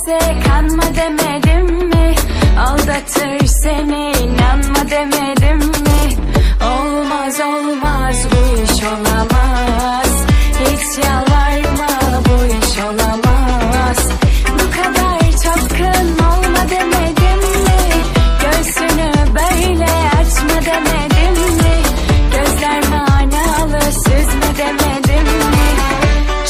sözde kanma demedim mi? Aldatır seni inanma demedim mi? Olmaz olmaz bu iş olamaz. Hiç yalvarma bu iş olamaz. Bu kadar çapkın olma demedim mi? Göğsünü böyle açma demedim mi? Gözler manalı süzme demedim mi?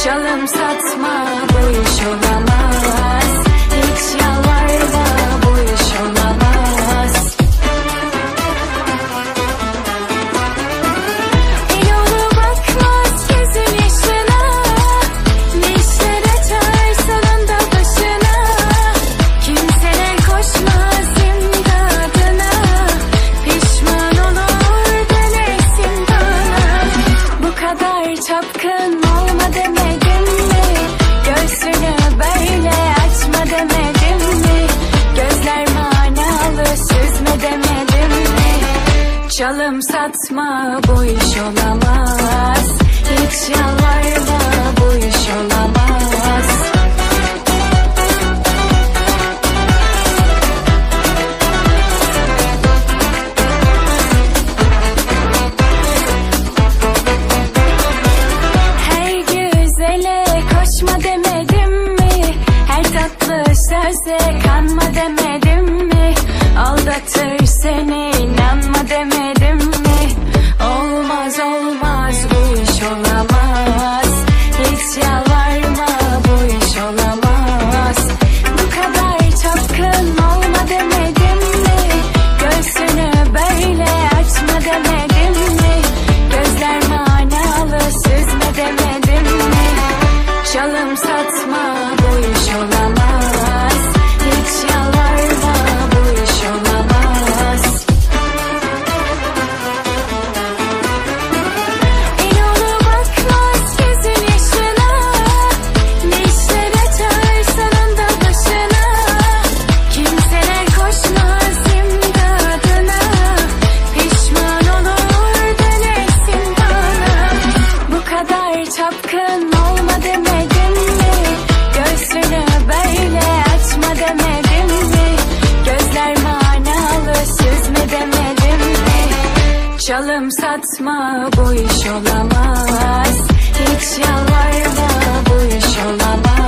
Çalım satma bu iş olamaz. Hiç yalvarma bu iş olamaz. Yolu bakmaz gözün yaşına. Neşter açar sonunda başına. Kimseler koşmaz imdadına. Pişman olur dönersin bana. Bu kadar çapkın olma demedim mi? Göğsünü böyle açma demedim mi? Gözler manalı süzme demedim mi? Çalım satma bu iş olamaz. Hiç yalvarma bu iş olamaz. Her güzele koşma demedim mi? Her tatlı sözle kanma demedim mi? Aldatır seni inanma demedim mi? Olmaz olmaz bu iş olamaz. Hiç yalvarma bu iş olamaz. Bu kadar çapkın olma demedim mi? Göğsünü böyle açma demedim mi? Gözler manalı süzme demedim mi? Çalım satma bu iş olamaz. Hiç yalvarma bu iş olamaz. Yolu bakmaz gözün yaşına. Neşter açar sonunda başına. Kimseler koşmaz imdadına. Pişman olur dönersin bana. Bu kadar çapkın olma demedim mi? Göğsünü böyle açma demedim mi? Gözler manalı süzme demedim mi? Çalım satma bu iş olamaz. Hiç yalvarma bu iş olamaz.